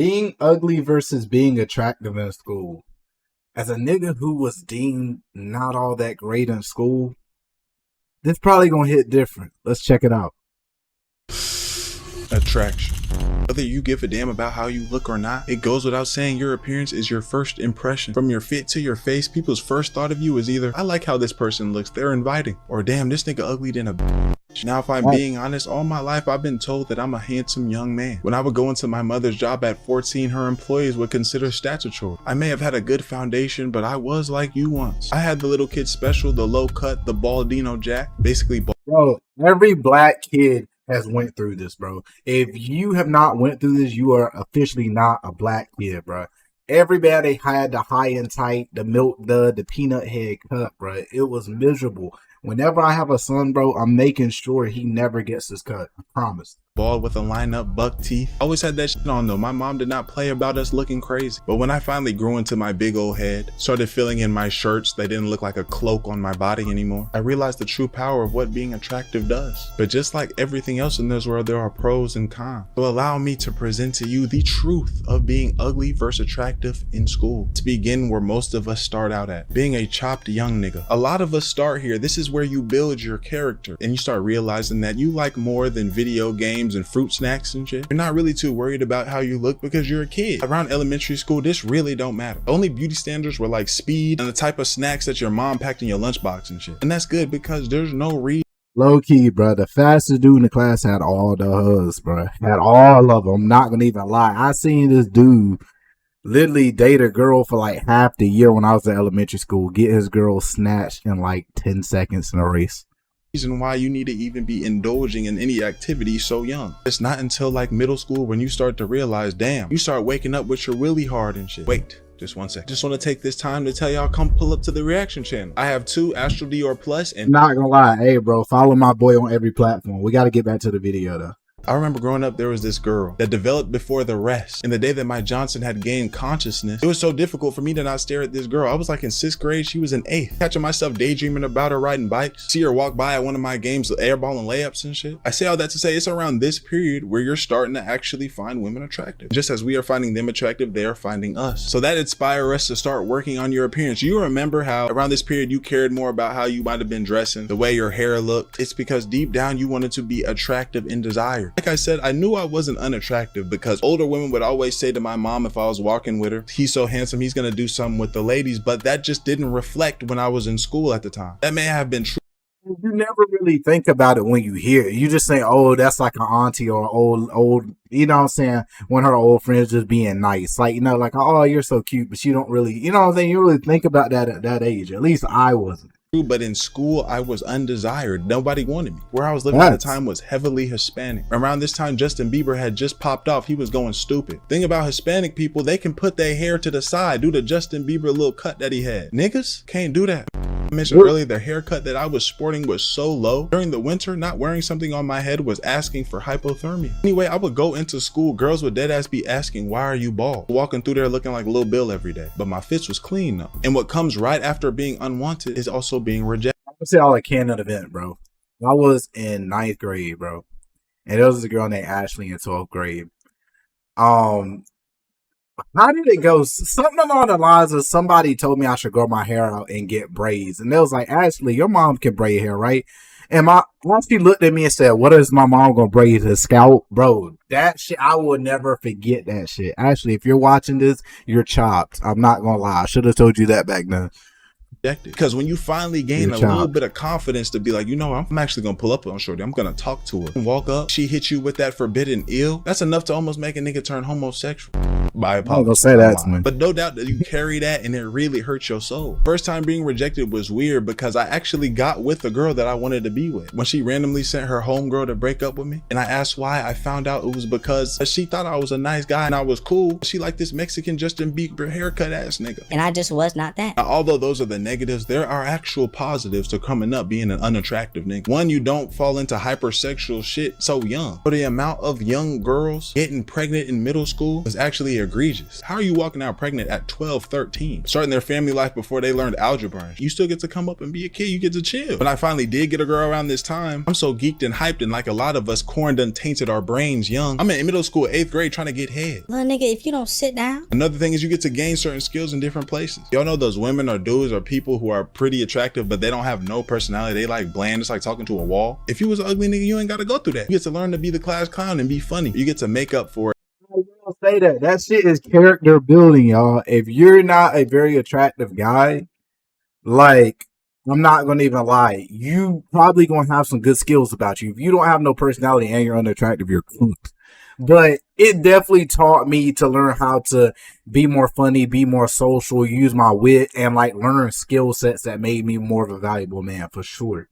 Being ugly versus being attractive in school. As a nigga who was deemed not all that great in school, this probably gonna hit different. Let's check it out. Attraction. Whether you give a damn about how you look or not, it goes without saying your appearance is your first impression. From your fit to your face, people's first thought of you is either, I like how this person looks, they're inviting, or damn, this nigga ugly than a bitch. Now, if I'm being honest, all my life I've been told that I'm a handsome young man. When I would go into my mother's job at 14, her employees would consider statutory. I may have had a good foundation, but I was like you once. I had the little kid special, the low cut, the baldino jack, basically Bro, every black kid has went through this, bro. If you have not went through this, you are officially not a black kid, bro. Everybody had the high and tight, the milk dud, the peanut head cut, bro. It was miserable. Whenever I have a son, bro, I'm making sure he never gets his cut. I promise. bald with a line-up buck teeth. I always had that shit on though. My mom did not play about us looking crazy. But when I finally grew into my big old head, started filling in my shirts, they didn't look like a cloak on my body anymore, I realized the true power of what being attractive does. But just like everything else in this world, there are pros and cons. So allow me to present to you the truth of being ugly versus attractive in school. To begin where most of us start out at, being a chopped young nigga. A lot of us start here. This is where you build your character and you start realizing that you like more than video games and fruit snacks and shit. You're not really too worried about how you look because you're a kid. Around elementary school, this really don't matter. The only beauty standards were like speed and the type of snacks that your mom packed in your lunchbox and shit. And that's good because there's no reason. Low key, bro. The fastest dude in the class had all the hugs, bro. Had all of them. I'm not gonna even lie. I seen this dude literally date a girl for like half the year when I was in elementary school. Get his girl snatched in like 10 seconds in a race. Reason why you need to even be indulging in any activity so young. It's not until like middle school when you start to realize, damn, you start waking up with your willy hard and shit. Wait. Just one second. Just want to take this time to tell y'all, come pull up to the reaction channel. I have 2 Astral Dior Plus and not gonna lie, hey bro, follow my boy on every platform. We got to get back to the video though. I remember growing up, there was this girl that developed before the rest. And the day that my Johnson had gained consciousness, it was so difficult for me to not stare at this girl. I was like in 6th grade, she was in 8th. Catching myself daydreaming about her riding bikes. See her walk by at one of my games, airball and layups and shit. I say all that to say it's around this period where you're starting to actually find women attractive. Just as we are finding them attractive, they are finding us. So that inspired us to start working on your appearance. You remember how around this period you cared more about how you might have been dressing, the way your hair looked. It's because deep down you wanted to be attractive and desired. Like I said, I knew I wasn't unattractive because older women would always say to my mom if I was walking with her, he's so handsome, he's gonna do something with the ladies, but that just didn't reflect when I was in school at the time. That may have been true. You never really think about it when you hear it. You just say, oh, that's like an auntie or old, you know what I'm saying? When her old friends just being nice. Like, you know, like, oh, you're so cute, but you don't really, you know what I'm saying? You really think about that at that age. At least I wasn't. But in school, I was undesired. Nobody wanted me. Where I was living at the time was heavily Hispanic. Around this time, Justin Bieber had just popped off. He was going stupid. Thing about Hispanic people, they can put their hair to the side, do the Justin Bieber little cut that he had. Niggas can't do that. I mentioned earlier, the haircut that I was sporting was so low. During the winter, not wearing something on my head was asking for hypothermia. Anyway, I would go into school, girls would dead ass be asking, why are you bald? Walking through there looking like Lil Bill every day. But my fits was clean though. And what comes right after being unwanted is also being rejected. I'm gonna say all I can at the event, bro. I was in 9th grade, bro. And there was a girl named Ashley in 12th grade. How did it go? Something along the lines of somebody told me I should grow my hair out and get braids. And they was like, Ashley, your mom can braid hair, right? And once she looked at me and said, what is my mom gonna braid her scalp? Bro, that shit, I will never forget that shit. Ashley, if you're watching this, you're chopped. I'm not gonna lie. I should have told you that back then. Because when you finally gain a little bit of confidence to be like, you know, I'm actually gonna pull up on shorty, I'm gonna talk to her and walk up, she hit you with that forbidden ill, that's enough to almost make a nigga turn homosexual. By I'm gonna say that to me. But no doubt that you carry that and it really hurts your soul. First time being rejected was weird because I actually got with the girl that I wanted to be with. When she randomly sent her homegirl to break up with me and I asked why, I found out it was because she thought I was a nice guy and I was cool. She liked this Mexican Justin Bieber haircut ass nigga. And I just was not that. Now, although those are the negatives, there are actual positives to coming up being an unattractive nigga. One, you don't fall into hypersexual shit so young. For the amount of young girls getting pregnant in middle school was actually a egregious. How are you walking out pregnant at 12, 13, starting their family life before they learned algebra? You still get to come up and be a kid. You get to chill. When I finally did get a girl around this time, I'm so geeked and hyped, and like a lot of us, corn done tainted our brains young. I'm in middle school, 8th grade, trying to get head. Little nigga, if you don't sit down. Another thing is you get to gain certain skills in different places. Y'all know those women or dudes or people who are pretty attractive, but they don't have no personality. They like bland. It's like talking to a wall. If you was an ugly nigga, you ain't got to go through that. You get to learn to be the class clown and be funny. You get to make up for it. Say that shit is character building, y'all. If you're not a very attractive guy, like, I'm not gonna even lie, you probably gonna have some good skills about you. If you don't have no personality and you're unattractive, you're cooked. But it definitely taught me to learn how to be more funny, be more social, use my wit, and like learn skill sets that made me more of a valuable man for sure.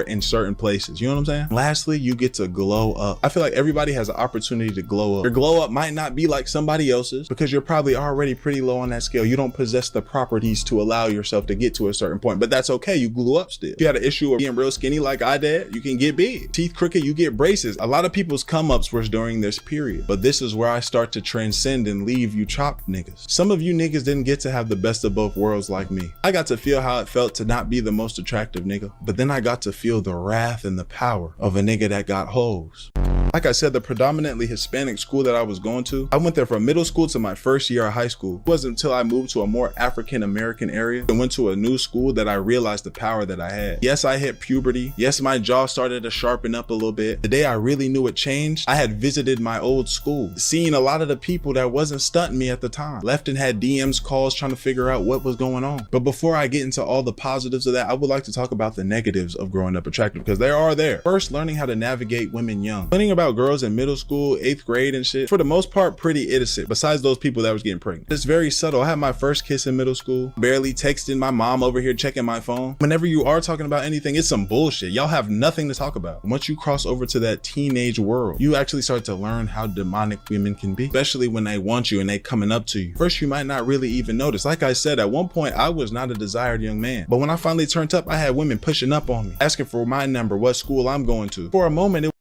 In certain places, you know what I'm saying? Lastly, you get to glow up. I feel like everybody has an opportunity to glow up. Your glow up might not be like somebody else's because you're probably already pretty low on that scale. You don't possess the properties to allow yourself to get to a certain point, but that's okay. You glue up still. If you had an issue of being real skinny like I did, you can get big. Teeth crooked, you get braces. A lot of people's come ups was during this period, but this is where I start to transcend and leave you chopped niggas. Some of you niggas didn't get to have the best of both worlds like me. I got to feel how it felt to not be the most attractive nigga, but then I got to feel the wrath and the power of a nigga that got hoes. Like I said, the predominantly Hispanic school that I was going to, I went there from middle school to my first year of high school. It wasn't until I moved to a more African American area and went to a new school that I realized the power that I had. Yes, I hit puberty. Yes, my jaw started to sharpen up a little bit. The day I really knew it changed, I had visited my old school, seeing a lot of the people that wasn't stunting me at the time. Left and had DMs, calls, trying to figure out what was going on. But before I get into all the positives of that, I would like to talk about the negatives of growing up attractive, because they are there. First, learning how to navigate women young. Learning about girls in middle school, 8th grade and shit, for the most part, pretty innocent, besides those people that was getting pregnant. It's very subtle. I had my first kiss in middle school, barely texting my mom over here checking my phone. Whenever you are talking about anything, it's some bullshit. Y'all have nothing to talk about. Once you cross over to that teenage world, you actually start to learn how demonic women can be, especially when they want you and they coming up to you. First, you might not really even notice. Like I said, at one point, I was not a desired young man, but when I finally turned up, I had women pushing up on me, asking for my number, what school I'm going to. For a moment, it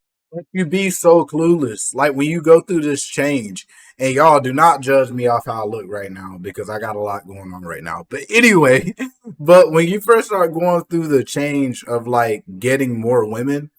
You be so clueless. Like when you go through this change, and y'all do not judge me off how I look right now because I got a lot going on right now. But anyway, but when you first start going through the change of like getting more women,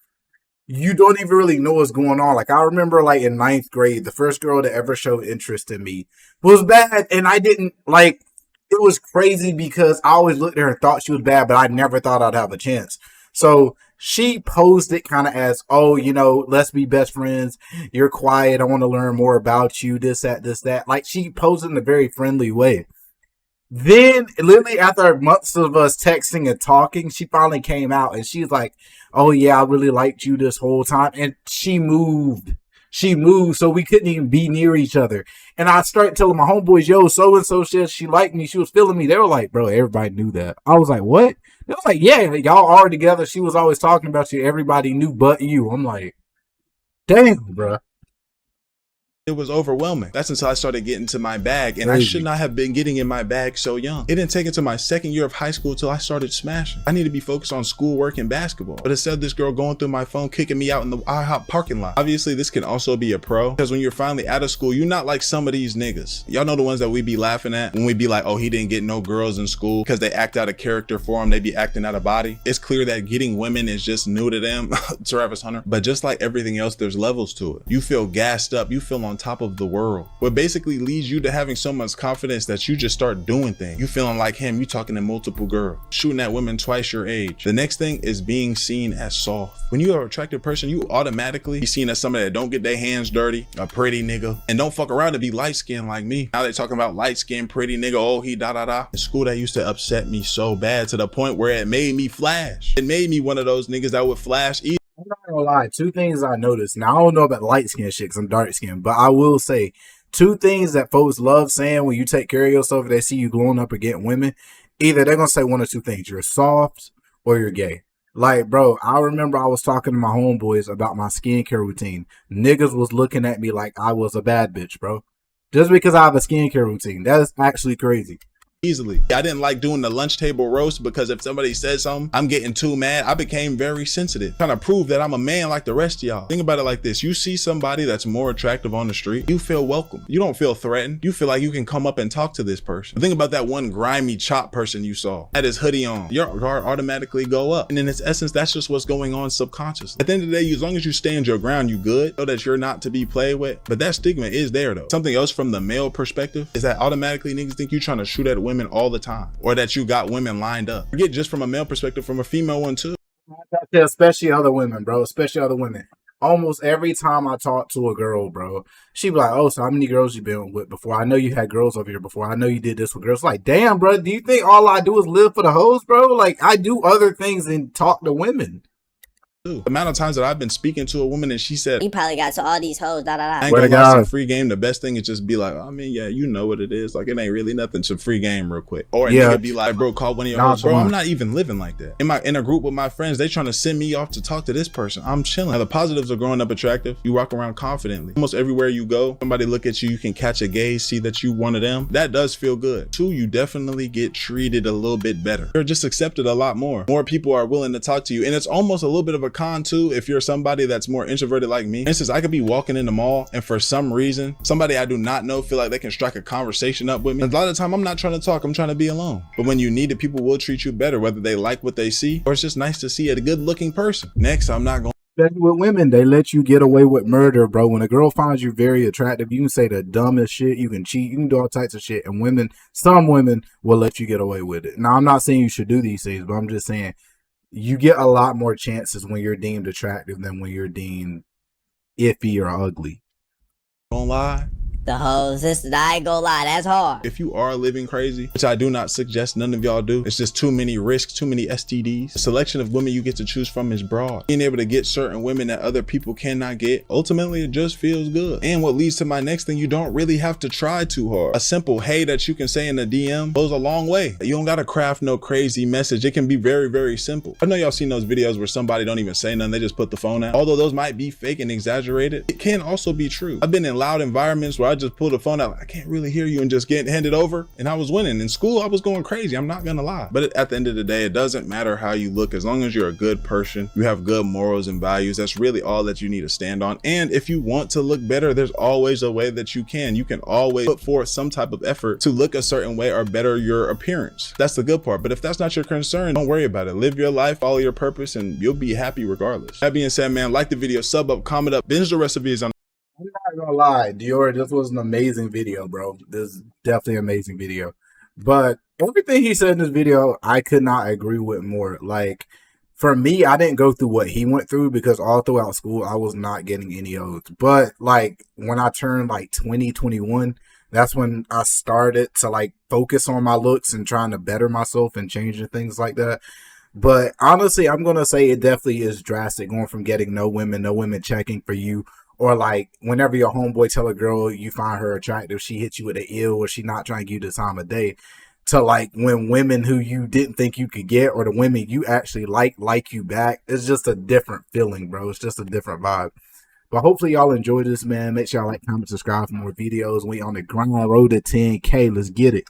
you don't even really know what's going on. Like I remember like in 9th grade, the first girl to ever show interest in me was bad. And I didn't like, it was crazy because I always looked at her and thought she was bad, but I never thought I'd have a chance. So she posed it kind of as, oh, you know, let's be best friends. You're quiet. I want to learn more about you. This, that. Like she posed it in a very friendly way. Then literally after months of us texting and talking, she finally came out and she's like, oh yeah, I really liked you this whole time. And she moved, so we couldn't even be near each other. And I started telling my homeboys, yo, so-and-so said she liked me. She was feeling me. They were like, bro, everybody knew that. I was like, what? They was like, yeah, y'all are together. She was always talking about you. Everybody knew but you. I'm like, damn, bro. It was overwhelming. That's until I started getting to my bag, and Crazy. I should not have been getting in my bag so young. It didn't take until my second year of high school till I started smashing. I need to be focused on schoolwork and basketball, but instead this girl going through my phone, kicking me out in the IHOP parking lot. Obviously this can also be a pro, because when you're finally out of school, you're not like some of these niggas. Y'all know the ones that we be laughing at when we be like, oh, he didn't get no girls in school because they act out of character for him. They be acting out of body. It's clear that getting women is just new to them. Travis Hunter. But just like everything else, there's levels to it. You feel gassed up. You feel on top of the world. What basically leads you to having so much confidence that you just start doing things. You feeling like him, you talking to multiple girls, shooting at women twice your age. The next thing is being seen as soft. When you are an attractive person, you automatically be seen as somebody that don't get their hands dirty, a pretty nigga, and don't fuck around to be light skinned like me. Now they talking about light skinned, pretty nigga, oh he da da da. In school that used to upset me so bad to the point where it made me flash. It made me one of those niggas that would flash even. I'm not gonna lie, two things I noticed. Now I don't know about light skin shit because I'm dark skinned, but I will say two things that folks love saying when you take care of yourself, if they see you glowing up or getting women, either they're gonna say one or two things: you're soft or you're gay. Like, bro, I remember I was talking to my homeboys about my skincare routine. Niggas was looking at me like I was a bad bitch, bro. Just because I have a skincare routine. That is actually crazy. easily. I didn't like doing the lunch table roast because if somebody said something, I'm getting too mad. I became very sensitive, trying to prove that I'm a man like the rest of y'all. Think about it like this. You see somebody that's more attractive on the street, you feel welcome. You don't feel threatened. You feel like you can come up and talk to this person. Think about that one grimy chop person you saw, had his hoodie on. Your guard automatically go up. And in its essence, that's just what's going on subconsciously. At the end of the day, as long as you stand your ground, you good. Know that you're not to be played with. But that stigma is there though. Something else from the male perspective is that automatically niggas think you trying to shoot at women all the time, or that you got women lined up. Forget just from a male perspective, from a female one too. Yeah, especially other women, bro. Especially other women. Almost every time I talk to a girl, bro, she be like, "Oh, so how many girls you been with before? I know you had girls over here before. I know you did this with girls." Like, damn, bro, do you think all I do is live for the hoes, bro? Like, I do other things than talk to women. The amount of times that I've been speaking to a woman and she said, "You probably got to all these hoes, da da I da." ain't gonna lie, some free game. The best thing is just be like, I mean, yeah, you know what it is. Like, it ain't really nothing. Some free game real quick. Or yeah, be like, bro, call one of your hoes. Bro, I'm not even living like that. In a group with my friends, they trying to send me off to talk to this person. I'm chilling. Now, the positives are growing up attractive. You walk around confidently. Almost everywhere you go, somebody look at you, you can catch a gaze, see that you one of them. That does feel good. Two, you definitely get treated a little bit better. You're just accepted a lot more. More people are willing to talk to you. And it's almost a little bit of a con too if you're somebody that's more introverted like me. For instance, I could be walking in the mall and for some reason, somebody I do not know feel like they can strike a conversation up with me. And a lot of the time, I'm not trying to talk, I'm trying to be alone. But when you need it, people will treat you better, whether they like what they see or it's just nice to see a good looking person. Next, I'm not going. Especially with women, they let you get away with murder, bro. When a girl finds you very attractive, you can say the dumbest shit, you can cheat, you can do all types of shit. And women, some women will let you get away with it. Now, I'm not saying you should do these things, but I'm just saying you get a lot more chances when you're deemed attractive than when you're deemed iffy or ugly. Don't lie. The hoes, I ain't gonna lie, that's hard. If you are living crazy, which I do not suggest none of y'all do, it's just too many risks, too many STDs. The selection of women you get to choose from is broad. Being able to get certain women that other people cannot get, ultimately it just feels good. And what leads to my next thing, you don't really have to try too hard. A simple hey that you can say in a DM goes a long way. You don't gotta craft no crazy message. It can be very, very simple. I know y'all seen those videos where somebody don't even say nothing, they just put the phone out. Although those might be fake and exaggerated, it can also be true. I've been in loud environments where I just pull the phone out, I can't really hear you, and just get handed over, and I was winning. In school, I was going crazy, I'm not gonna lie. But at the end of the day, it doesn't matter how you look, as long as you're a good person, you have good morals and values, that's really all that you need to stand on. And if you want to look better, there's always a way that you can always put forth some type of effort to look a certain way or better your appearance. That's the good part. But if that's not your concern, don't worry about it. Live your life, follow your purpose, and you'll be happy regardless. That being said, man, like the video, sub up, comment up, binge the recipes on. I'm not gonna lie, Dior, this was an amazing video, bro. This is definitely an amazing video. But everything he said in this video, I could not agree with more. Like, for me, I didn't go through what he went through because all throughout school, I was not getting any O's. But, like, when I turned, like, 20, 21, that's when I started to, like, focus on my looks and trying to better myself and changing things like that. But, honestly, I'm going to say it definitely is drastic, going from getting no women checking for you. Or like whenever your homeboy tell a girl you find her attractive, she hits you with an ill or she not trying to give you the time of day, to like when women who you didn't think you could get or the women you actually like you back. It's just a different feeling, bro. It's just a different vibe. But hopefully y'all enjoy this, man. Make sure y'all like, comment, subscribe for more videos. We on the grind road to 10K. Let's get it.